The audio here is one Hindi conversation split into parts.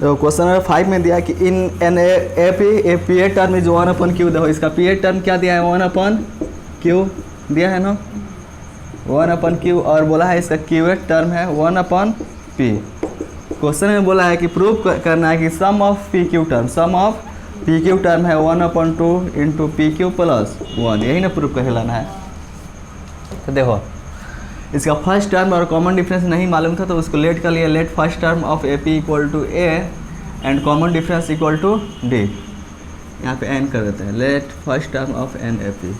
तो क्वेश्चन नंबर 5 में दिया कि in an A P a term is 1/q। देखो इसका पी ए टर्म क्या दिया है, 1/q दिया है ना, 1/q, और बोला है इसका क्यू ए टर्म है 1/p। क्वेश्चन में बोला है कि प्रूव करना है कि सम ऑफ पी क्यू टर्म है 1/2 इंटू पी क्यू प्लस 1, यही ना प्रूव कहलाना है। तो देखो इसका फर्स्ट टर्म और कॉमन डिफरेंस नहीं मालूम था, तो उसको लेट कर लिया। Let first term of A P equal to A and common difference equal to D, यहाँ पे एन कर देते हैं। Let first term of an A P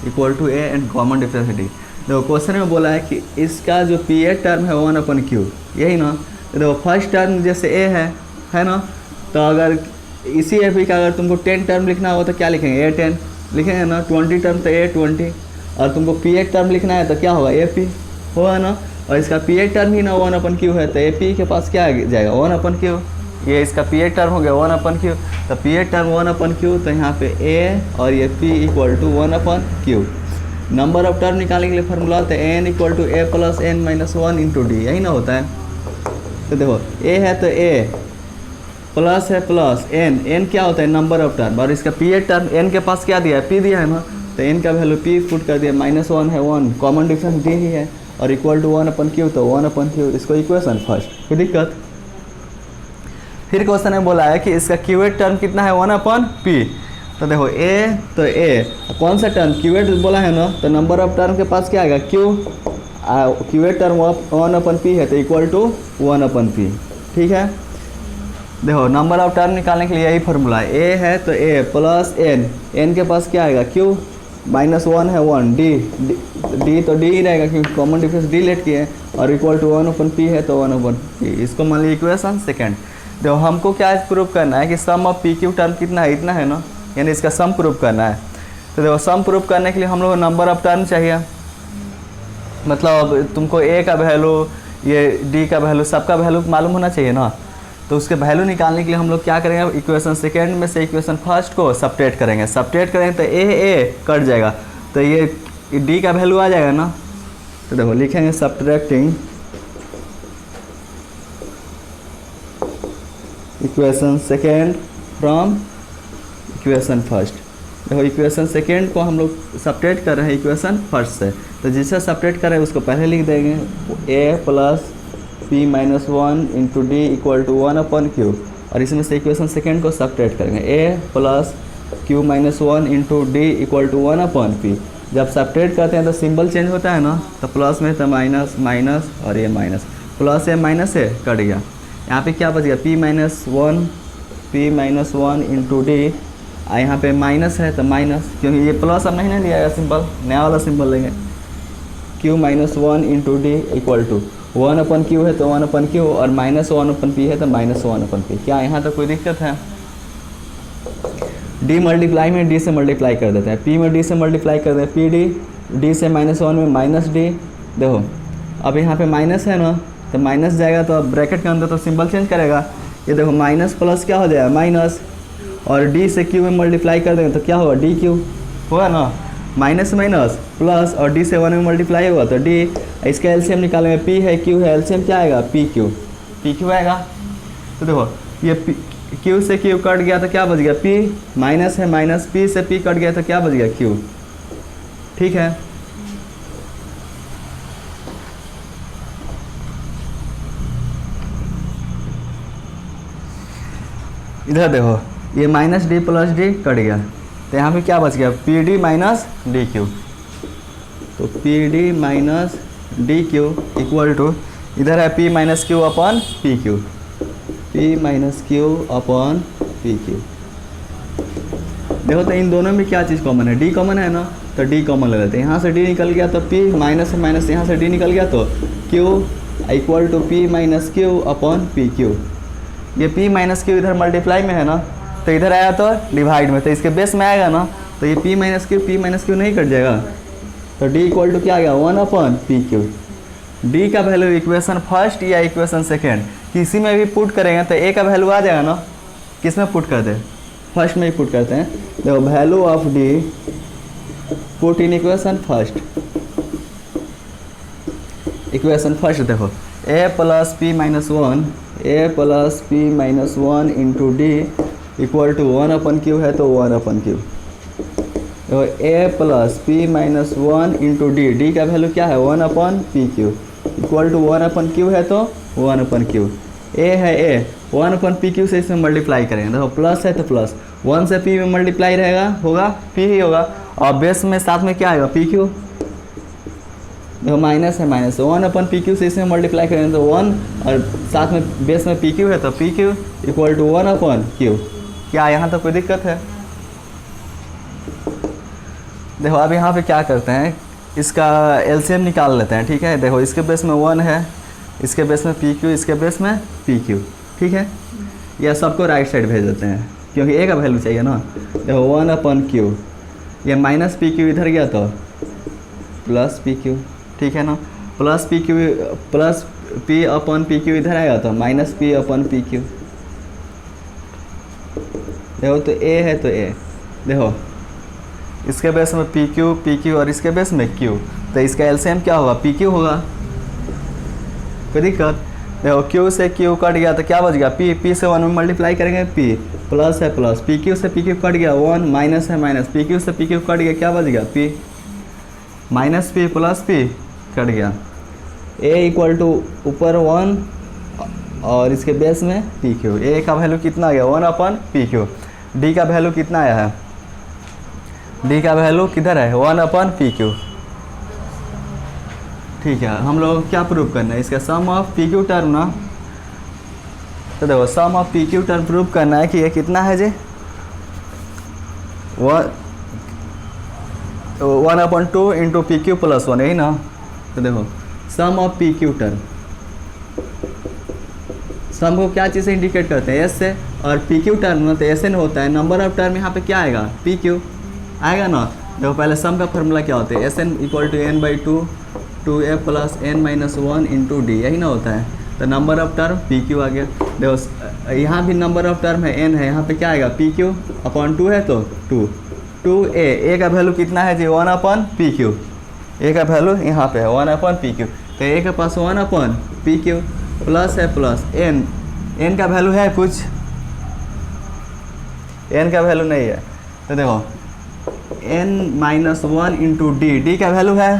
equal to A and common difference D. देखो क्वेश्चन में बोला है कि इसका जो पी ए टर्म है 1/q, यही ना। तो देखो फर्स्ट टर्म जैसे ए है ना, तो अगर इसी ए पी का अगर तुमको 10 टर्म लिखना हो तो क्या लिखेंगे, A10 लिखेंगे ना, 20 टर्म तो A20, और तुमको पी ए टर्म लिखना है तो क्या होगा, ए पी होगा ना। और इसका पी ए टर्म ही ना 1/q है, तो ए पी के पास क्या जाएगा, 1/q। ये इसका पी ए टर्म हो गया 1/q, तो पी ए टर्म 1/q, तो यहाँ पे ए और ये p equal to 1/q। Number of term निकालने के लिए फार्मूला होता है n equal to A plus N minus 1 into D, यही ना होता है। तो देखो a है तो a, प्लस है प्लस n क्या होता है, नंबर ऑफ टर्म, और इसका पी ए टर्म n के पास क्या दिया है, p दिया है ना, तो n का वैल्यू p पुट कर दिया, -1 है 1, कॉमन डिफरेंस d ही है, और इक्वल टू 1/q, तो 1/q इसको इक्वेशन फर्स्ट। कोई दिक्कत। फिर क्वेश्चन में बोला है कि इसका क्यूएट टर्म कितना है, 1/p। तो देखो a कौन सा टर्म क्यूएट बोला है ना, तो नंबर ऑफ टर्म के पास क्या आएगा, क्यूएट टर्म 1/p है, तो इक्वल टू 1/p। ठीक है। देखो नंबर ऑफ टर्म निकालने के लिए यही फार्मूला है, a है तो a प्लस n के पास क्या आएगा, q, -1 है 1, d तो d ही रहेगा क्योंकि कॉमन डिफरेंस d लेट किए, और इक्वल टू 1/p है तो 1/p। इसको मान लीजिए इक्वेशन सेकेंड। देखो हमको क्या प्रूव करना है कि सम ऑफ पी क्यू टर्म कितना है, इतना है ना, यानी इसका सम प्रूव करना है। तो देखो सम प्रूव करने के लिए हम लोग नंबर ऑफ टर्म चाहिए, मतलब तुमको a का वैल्यू, ये d का वैल्यू, सबका वैल्यू मालूम होना चाहिए ना। तो उसके वैल्यू निकालने के लिए हम लोग क्या करेंगे, इक्वेशन सेकेंड में से इक्वेशन फर्स्ट को सब्ट्रैक्ट करेंगे तो a कट जाएगा, तो ये d का वैल्यू आ जाएगा ना। तो देखो लिखेंगे subtracting equation second from equation first. देखो इक्वेशन सेकेंड को हम लोग सब्ट्रैक्ट कर रहे हैं इक्वेशन फर्स्ट से, तो जिससे सब्ट्रैक्ट कर रहे हैं उसको पहले लिख देंगे, a plus p minus 1 into D equal to 1/q, और इसमें से इक्वेशन सेकेंड को सब्ट्रैक्ट करेंगे, a plus q minus 1 into D equal to 1/p। जब सब्ट्रैक्ट करते हैं तो सिंबल चेंज होता है ना, तो प्लस में तो माइनस माइनस, और ये माइनस, प्लस है माइनस से कट गया। यहाँ पे क्या बच गया, p माइनस 1 इंटू डी, यहाँ पे माइनस है तो माइनस, क्योंकि ये प्लस अब नहीं लिया जाएगा, सिंबल नया वाला सिंबल लेंगे, q minus 1 into D equal to 1/q है तो 1/q, और -1/p है तो -1/p। क्या यहाँ तक कोई दिक्कत है। d मल्टीप्लाई में d से मल्टीप्लाई कर देते हैं, p में d से मल्टीप्लाई कर देते हैं, pd, d से -1 में माइनस d। देखो अब यहाँ पे माइनस है ना, तो माइनस जाएगा तो ब्रैकेट के अंदर तो सिंबल चेंज करेगा। ये देखो माइनस प्लस क्या हो जाएगा, माइनस, और d से q में मल्टीप्लाई कर देंगे तो क्या होगा, dq होगा ना, माइनस माइनस प्लस, और d से 1 में मल्टीप्लाई होगा तो d, इसका एलसीएम निकालेंगे, p है q है, एलसीएम क्या आएगा, pq आएगा। तो देखो ये q से q कट गया तो क्या बच गया, p, माइनस है माइनस, p से p कट गया तो क्या बच गया, q। ठीक है। इधर देखो ये minus D plus D cut गया, तो यहाँ पे क्या बच गया, P D minus D Q. तो P D minus D Q equal to, इधर है p minus Q upon P Q, p minus Q upon P Q. देखो तो इन दोनों में क्या चीज़ कॉमन है, d कॉमन है ना, तो d कॉमन ले लेते हैं। यहाँ से d निकल गया तो p, माइनस से माइनस यहाँ से d निकल गया तो q equal to p minus Q upon P Q. ये p माइनस क्यू इधर मल्टीप्लाई में है ना, तो इधर आया तो डिवाइड में, तो इसके बेस में आएगा ना, तो ये p माइनस क्यू नहीं कट जाएगा, तो d इक्वल टू क्या आ गया, 1/p/q। d का वैल्यू इक्वेशन फर्स्ट या इक्वेशन सेकेंड किसी में भी पुट करेंगे तो a का वैल्यू आ जाएगा ना, किस में पुट करते हैं, फर्स्ट में ही पुट करते हैं। देखो value of d put in equation first, equation first देखो a plus p minus 1, A plus P minus one into D equal to 1/q है तो 1/q। तो A plus P minus one into D, D का वैल्यू क्या है 1/pq इक्वल टू 1/q है तो 1/q। ए है ए, 1/pq से इसमें मल्टीप्लाई करेंगे। देखो प्लस है तो प्लस, 1 से p में मल्टीप्लाई रहेगा, होगा p ही होगा। और बेस में साथ में क्या आएगा pq, देखो माइनस है माइनस, 1/pq से इसमें मल्टीप्लाई करेंगे तो 1 और साथ में बेस में pq है तो pq इक्वल टू 1/q। क्या यहाँ तो कोई दिक्कत है? देखो अब यहाँ पे क्या करते हैं, इसका एलसीएम निकाल लेते हैं। ठीक है, देखो इसके बेस में 1 है, इसके बेस में pq, इसके बेस में pq। ठीक है, यह सबको राइट साइड भेज देते हैं क्योंकि ए का वैल्यू चाहिए ना। देखो 1/q, ये माइनस pq इधर गया तो प्लस pq। ठीक है ना, प्लस pq प्लस p/pq इधर आएगा तो माइनस p/pq। देखो तो a है तो a, देखो इसके बेस में pq और इसके बेस में q, तो इसका एलसीएम क्या होगा pq होगा। कोई दिक्कत? देखो q से q कट गया तो क्या बच गया p से 1 में मल्टीप्लाई करेंगे p, प्लस है प्लस, pq से pq कट गया 1, माइनस है माइनस, pq से pq कट गया, क्या बच गया p, minus p plus p cut गया। a इक्वल टू ऊपर 1 और इसके बेस में pq। a का वैल्यू कितना आ गया 1/pq। d का वैल्यू कितना आया है, d का वैल्यू किधर है 1/pq। ठीक है, हम लोग क्या प्रूव करना है, इसका सम ऑफ pq टर्म ना। तो देखो सम ऑफ pq टर्म प्रूव करना है कि ये कितना है जी 1/2 इंटू pq प्लस 1, यही ना। तो देखो सम ऑफ pq टर्म, सम को क्या चीज़ से इंडिकेट करते हैं, एस से, और pq टर्म ना तो एस एन होता है। नंबर ऑफ टर्म यहाँ पे क्या आएगा pq आएगा ना। देखो पहले सम का फॉर्मूला क्या होता है, S N equal to n/2 2a plus n minus 1 into D, यही ना होता है। तो नंबर ऑफ टर्म pq आ गया। देखो यहाँ भी नंबर ऑफ टर्म है n है, यहाँ पे क्या आएगा pq/2 है तो 2a। a का वैल्यू कितना है जी 1/pq, a का वैल्यू यहाँ पे है 1/pq। तो a के पास 1/pq प्लस है प्लस n का वैल्यू है कुछ, n का वैल्यू नहीं है। तो देखो n माइनस 1 इंटू डी का वैल्यू है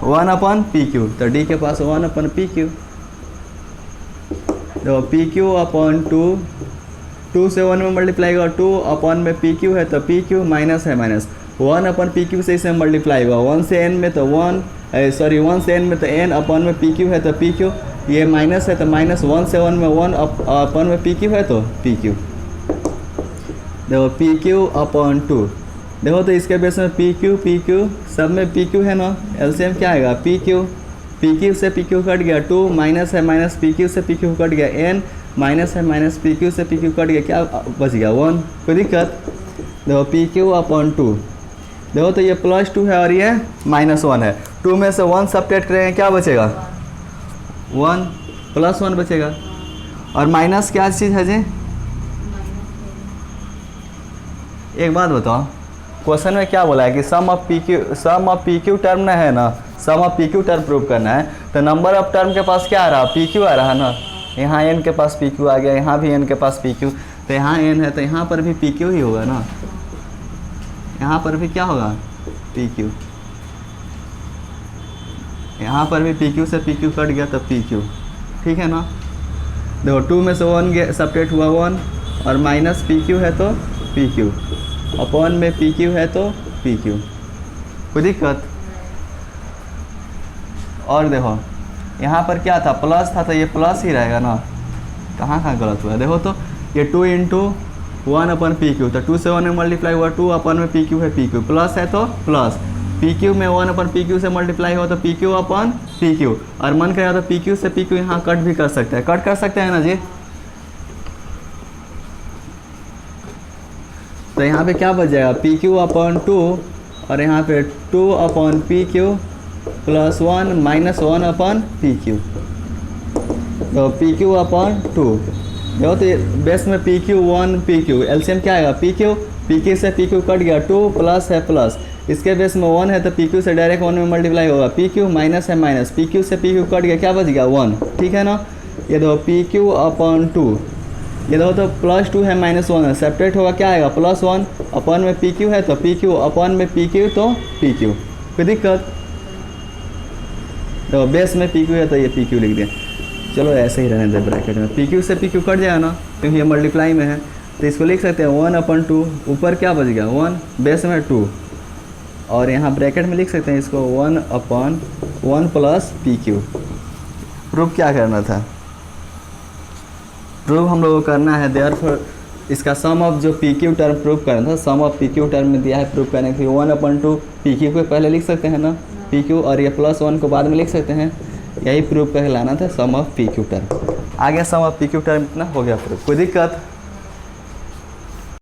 1/pq, तो d के पास 1/pq। देखो pq/2, 2 से 1 में मल्टीप्लाई होगा 2 में pq है तो pq, माइनस है माइनस, 1/pq से इसे मल्टीप्लाई होगा 1 से n में तो 1 से n में तो n में pq है तो pq, ये माइनस है तो माइनस, 1 से 1 में 1 में pq है तो pq। देखो pq/2, देखो तो इसके बेस में pq सब में pq है ना, एलसीएम क्या आएगा pq से pq कट गया 2, माइनस है माइनस, pq से pq कट गया n, माइनस है माइनस, pq से pq कट गया, क्या बच गया 1। कोई दिक्कत? देखो pq/2, देखो तो ये +2 है और ये -1 है, 2 में से 1 सब्ट्रैक्ट करेंगे क्या बचेगा 1, +1 बचेगा। और माइनस क्या चीज़ है जी, एक बात बताओ, क्वेश्चन में क्या बोला है कि सम ऑफ pq टर्म ना है ना, सम ऑफ pq टर्म प्रूव करना है। तो नंबर ऑफ टर्म के पास क्या आ रहा है pq आ रहा है ना, यहाँ n के पास pq आ गया, यहाँ भी n के पास pq, तो यहाँ n है तो यहाँ पर भी pq ही होगा ना, यहाँ पर भी क्या होगा pq, यहाँ पर भी pq से pq कट गया तो pq। ठीक है ना। देखो 2 में से 1 सब्ट्रैक्ट हुआ 1 और माइनस pq है तो pq, अपॉन में pq है तो pq। कोई दिक्कत? और देखो यहाँ पर क्या था प्लस था तो ये प्लस ही रहेगा ना, कहाँ गलत हुआ। देखो तो ये 2 इंटू 1/pq, तो 2 से 1 में मल्टीप्लाई हुआ 2 में pq है pq, प्लस है तो प्लस, pq में 1/pq से मल्टीप्लाई हुआ तो pq/pq, और मन करेगा तो pq से pq यहाँ कट भी कर सकते हैं, कट कर सकते हैं ना जी। तो यहाँ पे क्या बच जाएगा pq/2 और यहाँ पे 2/pq प्लस 1 माइनस 1/pq, तो pq/2। देखो तो बेस में pq 1 pq, एलसीएम क्या आएगा pq से pq कट गया 2, प्लस है प्लस, इसके बेस में 1 है तो pq से डायरेक्ट 1 में मल्टीप्लाई होगा, pq माइनस है माइनस, pq से pq कट गया, क्या बच गया 1। ठीक है ना। ये देखो पी क्यू अपॉन 2, ये देखो तो +2 है -1 है, सेपरेट होगा क्या आएगा +1 अपन में पी क्यू है तो पी क्यू, अपन में पी क्यू तो पी क्यू, कोई दिक्कत। तो बेस में पी क्यू है तो ये पी क्यू लिख दिया। चलो ऐसे ही रहने दे ब्रैकेट में, पी क्यू से पी क्यू कट जाएगा ना क्योंकि ये मल्टीप्लाई में है, तो इसको लिख सकते हैं 1/2, ऊपर क्या बच गया 1, बेस में 2, और यहाँ ब्रैकेट में लिख सकते हैं इसको 1/1 प्लस पी क्यू। प्रूफ क्या करना था, प्रूफ हम लोगों को करना है देयरफॉर इसका सम ऑफ जो पी क्यू टर्म प्रूफ करना था, सम ऑफ पी क्यू टर्म में दिया है प्रूफ करने के लिए 1/2 पी क्यू को पहले लिख सकते हैं ना पी क्यू, और ये +1 को बाद में लिख सकते हैं, यही प्रूफ करके लाना था सम ऑफ पी क्यू टर्म। आ गया सम ऑफ पी क्यू टर्म, इतना हो गया प्रूफ, कोई दिक्कत।